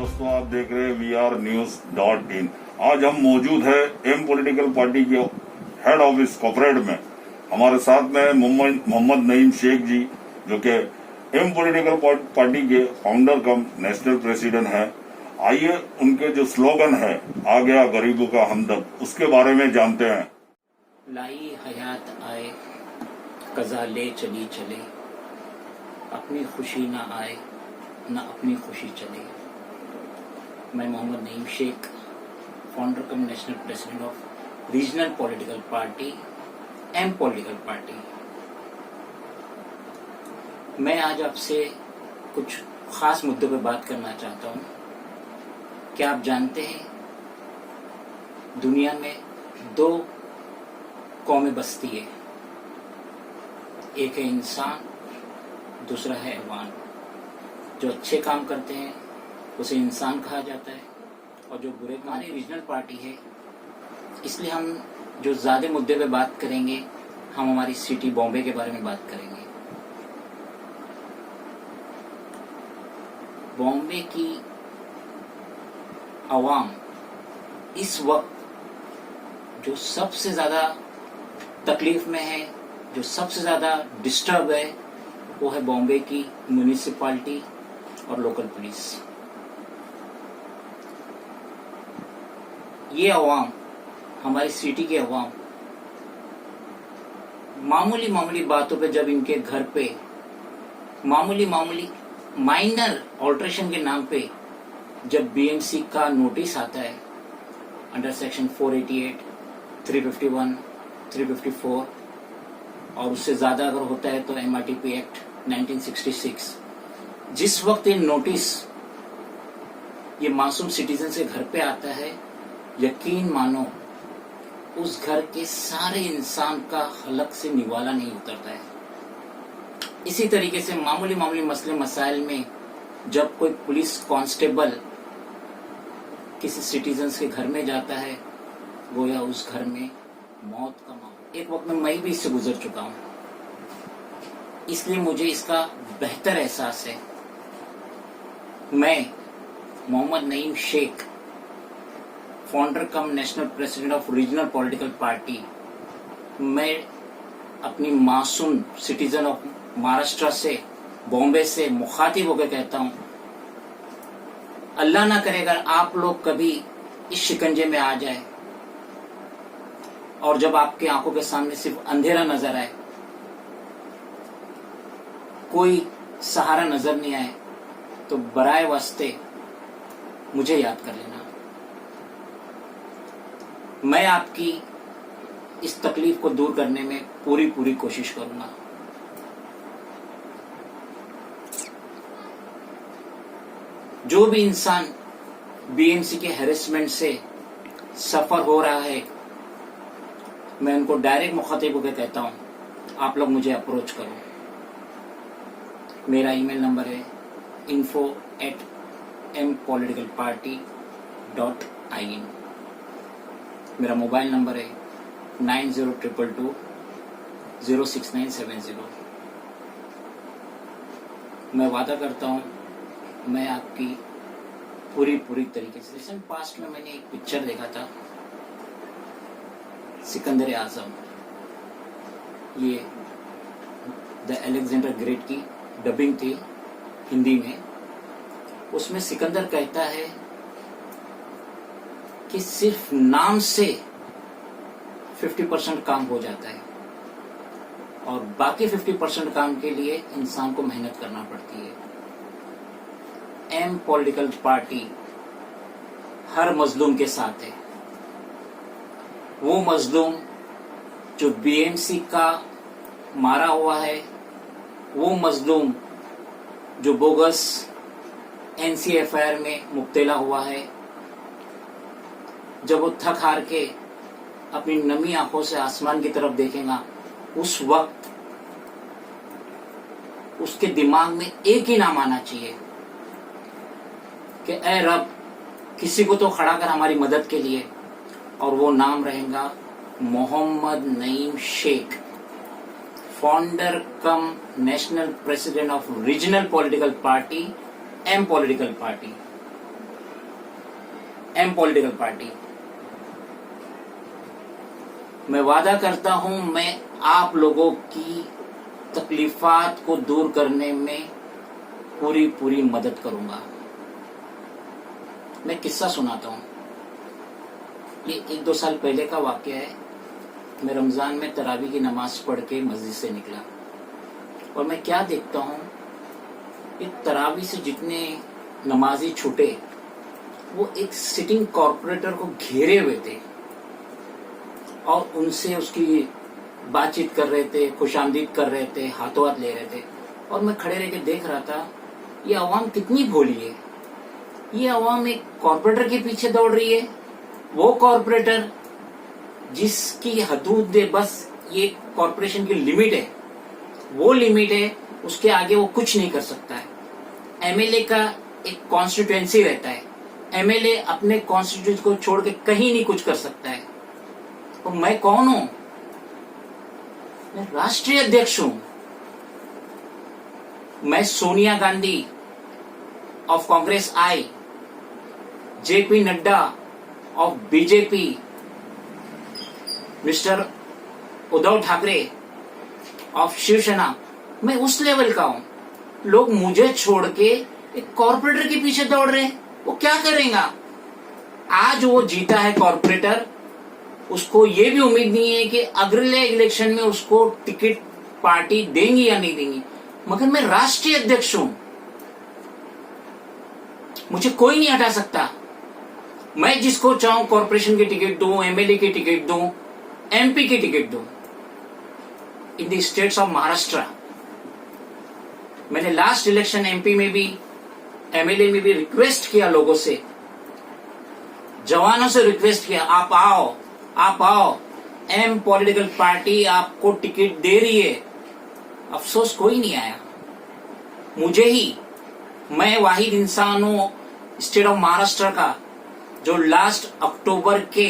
दोस्तों, आप देख रहे हैं VRNews.in। आज हम मौजूद है एम पॉलिटिकल पार्टी के हेड ऑफिस कॉपरेड में। हमारे साथ में मोहम्मद नईम शेख जी, जो कि एम पॉलिटिकल पार्टी के फाउंडर कम नेशनल प्रेसिडेंट हैं। आइए उनके जो स्लोगन है, आ गया गरीबों का हमदर्द, उसके बारे में जानते हैं। लाई हयात आए, कज़ा ले चली चले, अपनी खुशी ना आए ना अपनी खुशी चले। मैं Mohammad Naeem Shaikh, founder cum national president of regional political party M political party. मैं आज आपसे कुछ खास मुद्दों पर बात करना चाहता हूँ। क्या आप जानते हैं, दुनिया में दो कौमें बसती है, एक है इंसान, दूसरा है हैवान। जो अच्छे काम करते हैं उसे इंसान कहा जाता है, और जो बुरे काम, हमारी रीजनल पार्टी है, इसलिए हम जो ज्यादा मुद्दे पे बात करेंगे, हम हमारी सिटी बॉम्बे के बारे में बात करेंगे। बॉम्बे की आवाम इस वक्त जो सबसे ज्यादा तकलीफ में है, जो सबसे ज्यादा डिस्टर्ब है, वो है बॉम्बे की म्यूनिसिपैलिटी और लोकल पुलिस। ये अवाम, हमारी सिटी के अवाम, मामूली मामूली बातों पे जब इनके घर पे मामूली माइनर ऑल्ट्रेशन के नाम पे जब बीएमसी का नोटिस आता है अंडर सेक्शन 488, 351, 354 और उससे ज्यादा अगर होता है तो MRTP एक्ट 1966, जिस वक्त ये नोटिस ये मासूम सिटीजन से घर पे आता है, यकीन मानो उस घर के सारे इंसान का हलक से निवाला नहीं उतरता है। इसी तरीके से मामूली मामूली मसले मसाइल में जब कोई पुलिस कांस्टेबल किसी सिटीजन के घर में जाता है, गोया उस घर में मौत का माहौल। एक वक्त में मैं भी इससे गुजर चुका हूं, इसलिए मुझे इसका बेहतर एहसास है। मैं Mohammad Naeem Shaikh, founder cum national president of regional political party, मैं अपनी मासूम सिटीजन ऑफ महाराष्ट्र से, बॉम्बे से मुखातिब होकर कहता हूं, अल्लाह ना करे अगर आप लोग कभी इस शिकंजे में आ जाए और जब आपके आंखों के सामने सिर्फ अंधेरा नजर आए, कोई सहारा नजर नहीं आए, तो बराए वास्ते मुझे याद कर लेना। मैं आपकी इस तकलीफ को दूर करने में पूरी कोशिश करूंगा। जो भी इंसान बीएमसी के हैरेसमेंट से सफर हो रहा है, मैं उनको डायरेक्ट मुखातिब होकर कहता हूं, आप लोग मुझे अप्रोच करो। मेरा ईमेल नंबर है info@mpoliticalparty.in। मेरा मोबाइल नंबर है 9022206970। मैं वादा करता हूं, मैं आपकी पूरी तरीके से। रिसेंट पास्ट में मैंने एक पिक्चर देखा था, सिकंदर आजम, ये द अलेक्जेंडर ग्रेट की डबिंग थी हिंदी में। उसमें सिकंदर कहता है कि सिर्फ नाम से 50% काम हो जाता है और बाकी 50% काम के लिए इंसान को मेहनत करना पड़ती है। एम पॉलिटिकल पार्टी हर मजलूम के साथ है। वो मजलूम जो बीएमसी का मारा हुआ है, वो मजलूम जो बोगस NCFR में मुब्तला हुआ है, जब वो थक हार के अपनी नमी आंखों से आसमान की तरफ देखेगा, उस वक्त उसके दिमाग में एक ही नाम आना चाहिए कि ऐ रब, किसी को तो खड़ा कर हमारी मदद के लिए, और वो नाम रहेगा Mohammad Naeem Shaikh, founder cum national president of regional political party M political party. M political party. मैं वादा करता हूं मैं आप लोगों की तकलीफात को दूर करने में पूरी पूरी मदद करूंगा। मैं किस्सा सुनाता हूं। ये 1-2 साल पहले का वाकया है। मैं रमजान में तरावी की नमाज पढ़ के मस्जिद से निकला और मैं क्या देखता हूं, ये तरावी से जितने नमाजी छूटे वो एक सिटिंग कॉर्पोरेटर को घेरे हुए थे और उनसे उसकी बातचीत कर रहे थे, खुशामदीद कर रहे थे, हाथों हाथ ले रहे थे। और मैं खड़े रह के देख रहा था ये अवाम कितनी भोली है। ये अवाम एक कॉर्पोरेटर के पीछे दौड़ रही है। वो कॉर्पोरेटर जिसकी हदूद है, बस ये कॉर्पोरेशन की लिमिट है, वो लिमिट है, उसके आगे वो कुछ नहीं कर सकता है। एमएलए का एक कॉन्स्टिट्यूएंसी रहता है। एमएलए अपने कॉन्स्टिट्यूएंसी को छोड़ के कहीं नहीं कुछ कर सकता है। और मैं कौन हूं? मैं राष्ट्रीय अध्यक्ष हूं। मैं Sonia Gandhi of Congress I, JP Nadda of BJP, mister Uddhav Thackeray of Shiv Sena, मैं उस लेवल का हूं। लोग मुझे छोड़ के एक कॉर्पोरेटर के पीछे दौड़ रहे हैं। वो क्या करेगा? आज वो जीता है कॉर्पोरेटर, उसको ये भी उम्मीद नहीं है कि अगले इलेक्शन में उसको टिकट पार्टी देंगी या नहीं देंगी। मगर मैं राष्ट्रीय अध्यक्ष हूं, मुझे कोई नहीं हटा सकता। मैं जिसको चाहूं कॉर्पोरेशन की टिकट दूं, एमएलए की टिकट दूं, एमपी की टिकट दूं। In the states of Maharashtra मैंने लास्ट इलेक्शन एमपी में भी, एमएलए में भी रिक्वेस्ट किया, लोगों से, जवानों से रिक्वेस्ट किया, आप आओ, आप आओ, एम पॉलिटिकल पार्टी आपको टिकट दे रही है। अफसोस कोई नहीं आया। मुझे ही, मैं वाहिद इंसान हूं स्टेट ऑफ महाराष्ट्र का जो लास्ट अक्टूबर के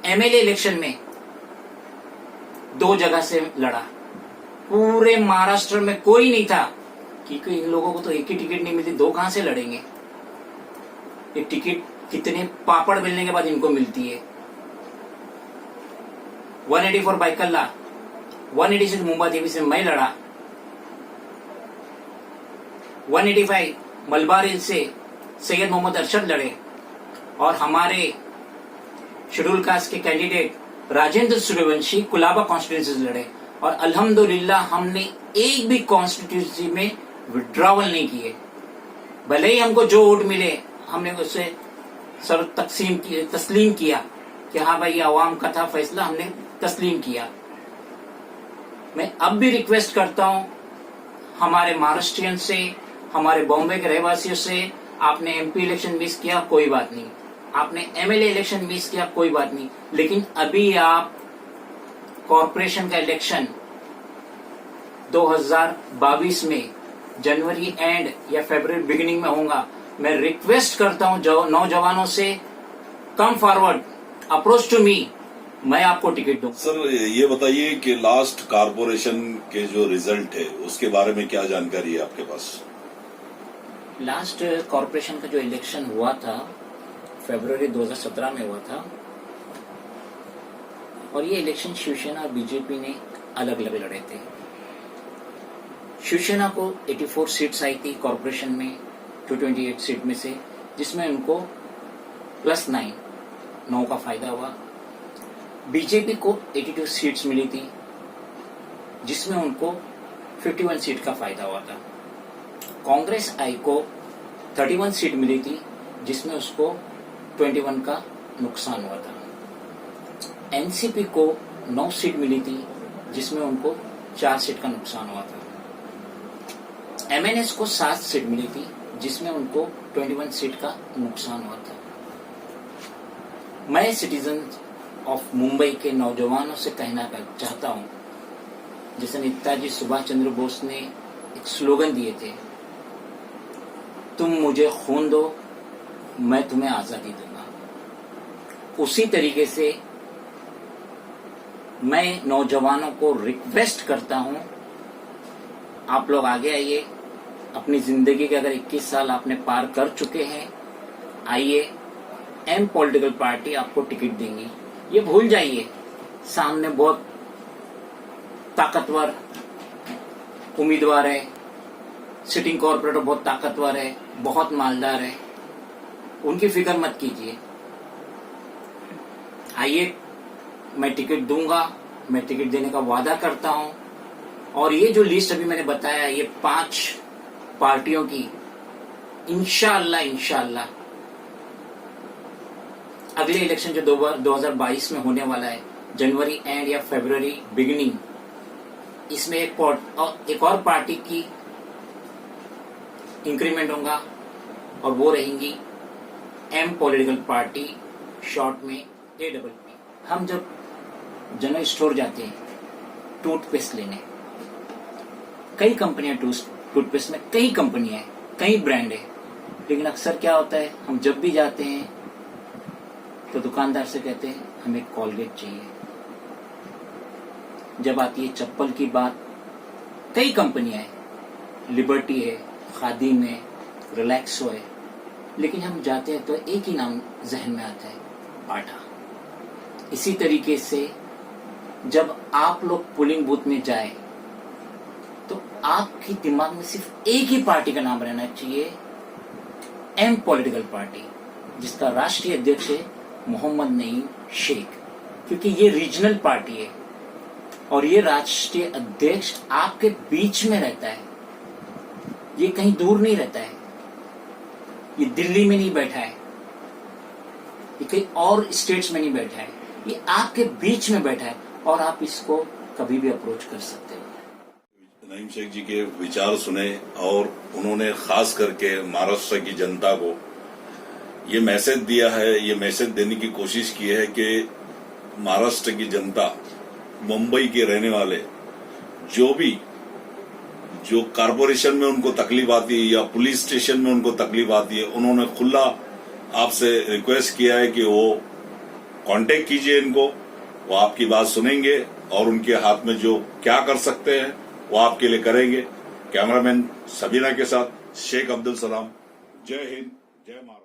एमएलए इलेक्शन में 2 जगह से लड़ा। पूरे महाराष्ट्र में कोई नहीं था, क्योंकि इन लोगों को तो एक ही टिकट नहीं मिलती, 2 कहां से लड़ेंगे? ये टिकट कितने पापड़ बेलने के बाद इनको मिलती है। 184 बाइकल्ला, 186 मुंबई देवी से मैं लड़ा, 185 मलबार हिल से सैयद मोहम्मद अरशद लड़े और हमारे शेड्यूल कास्ट के कैंडिडेट राजेंद्र सूर्यवंशी कुलाबा कॉन्स्टिट्यूंसी से लड़े। और अल्हम्दुलिल्लाह हमने एक भी कॉन्स्टिट्यूंसी में विड्रॉवल नहीं किए। भले ही हमको जो वोट मिले हमने उसे सर तस्लीम किया कि हाँ भाई ये अवाम का था फैसला, हमने तस्लीम किया। मैं अब भी रिक्वेस्ट करता हूं हमारे महाराष्ट्रियन से, हमारे बॉम्बे के रहवासियों से, आपने एमपी इलेक्शन मिस किया कोई बात नहीं, आपने एमएलए इलेक्शन मिस किया कोई बात नहीं, लेकिन अभी आप कॉर्पोरेशन का इलेक्शन 2022 में जनवरी एंड या फरवरी बिगिनिंग में होगा। मैं रिक्वेस्ट करता हूं नौजवानों से, come forward, approach to me, मैं आपको टिकट दूं। सर ये बताइए कि लास्ट कॉर्पोरेशन के जो रिजल्ट है उसके बारे में क्या जानकारी है आपके पास? लास्ट कॉर्पोरेशन का जो इलेक्शन हुआ था फरवरी 2017 में हुआ था और ये इलेक्शन शिवसेना और बीजेपी ने अलग अलग लड़े थे। शिवसेना को 84 सीट्स आई थी कॉर्पोरेशन में 228 सीट में से, जिसमें उनको +9 का फायदा हुआ। बीजेपी को 82 सीट्स मिली थी जिसमें उनको 51 सीट का फायदा हुआ था। कांग्रेस आई को 31 सीट मिली थी जिसमें उसको 21 का नुकसान हुआ था। एनसीपी को 9 सीट मिली थी जिसमें उनको 4 सीट का नुकसान हुआ था। एमएनएस को 7 सीट मिली थी जिसमें उनको 21 सीट का नुकसान हुआ था। मैं सिटीजन ऑफ मुंबई के नौजवानों से कहना चाहता हूं, जैसे नेताजी सुभाष चंद्र बोस ने एक स्लोगन दिए थे, तुम मुझे खून दो मैं तुम्हें आजादी दूंगा। उसी तरीके से मैं नौजवानों को रिक्वेस्ट करता हूं, आप लोग आगे आइए। अपनी जिंदगी के अगर 21 साल आपने पार कर चुके हैं, आइए एम पॉलिटिकल पार्टी आपको टिकट देंगी। ये भूल जाइए, सामने बहुत ताकतवर उम्मीदवार है, सिटिंग कॉर्पोरेटर बहुत ताकतवर है, बहुत मालदार है, उनकी फिक्र मत कीजिए। आइए, मैं टिकट दूंगा, मैं टिकट देने का वादा करता हूं। और ये जो लिस्ट अभी मैंने बताया, ये 5 पार्टियों की इंशाअल्लाह अगले इलेक्शन जो 2022 में होने वाला है, जनवरी एंड या फरवरी बिगिनिंग, इसमें एक और पार्टी की इंक्रीमेंट होगा और वो रहेंगी एम पॉलिटिकल पार्टी, शॉर्ट में APP। हम जब जनरल स्टोर जाते हैं टूथपेस्ट लेने, कई कंपनियां टूथपेस्ट में कई कंपनियां हैं, कई ब्रांड है, लेकिन अक्सर क्या होता है, हम जब भी जाते हैं तो दुकानदार से कहते हैं हमें कॉलगेट चाहिए। जब आती है चप्पल की बात, कई कंपनियां हैं, लिबर्टी है, खादिम है, रिलैक्सो है, लेकिन हम जाते हैं तो एक ही नाम जहन में आता है, बाटा। इसी तरीके से जब आप लोग पोलिंग बूथ में जाए तो आपके दिमाग में सिर्फ एक ही पार्टी का नाम रहना चाहिए, एम पॉलिटिकल पार्टी, जिसका राष्ट्रीय अध्यक्ष है मोहम्मद नईम शेख, क्योंकि ये रीजनल पार्टी है और ये राष्ट्रीय अध्यक्ष आपके बीच में रहता है, ये कहीं दूर नहीं रहता है, ये दिल्ली में नहीं बैठा है, ये कहीं और स्टेट्स में नहीं बैठा है, ये आपके बीच में बैठा है और आप इसको कभी भी अप्रोच कर सकते हो। नईम शेख जी के विचार सुने और उन्होंने खास करके महाराष्ट्र की जनता को ये मैसेज दिया है, ये मैसेज देने की कोशिश की है कि महाराष्ट्र की जनता, मुंबई के रहने वाले, जो कारपोरेशन में उनको तकलीफ आती है या पुलिस स्टेशन में उनको तकलीफ आती है, उन्होंने खुला आपसे रिक्वेस्ट किया है कि वो कांटेक्ट कीजिए इनको, वो आपकी बात सुनेंगे और उनके हाथ में जो क्या कर सकते हैं वो आपके लिए करेंगे। कैमरामैन सबीना के साथ शेख अब्दुल सलाम। जय हिंद, जय महाराष्ट्र।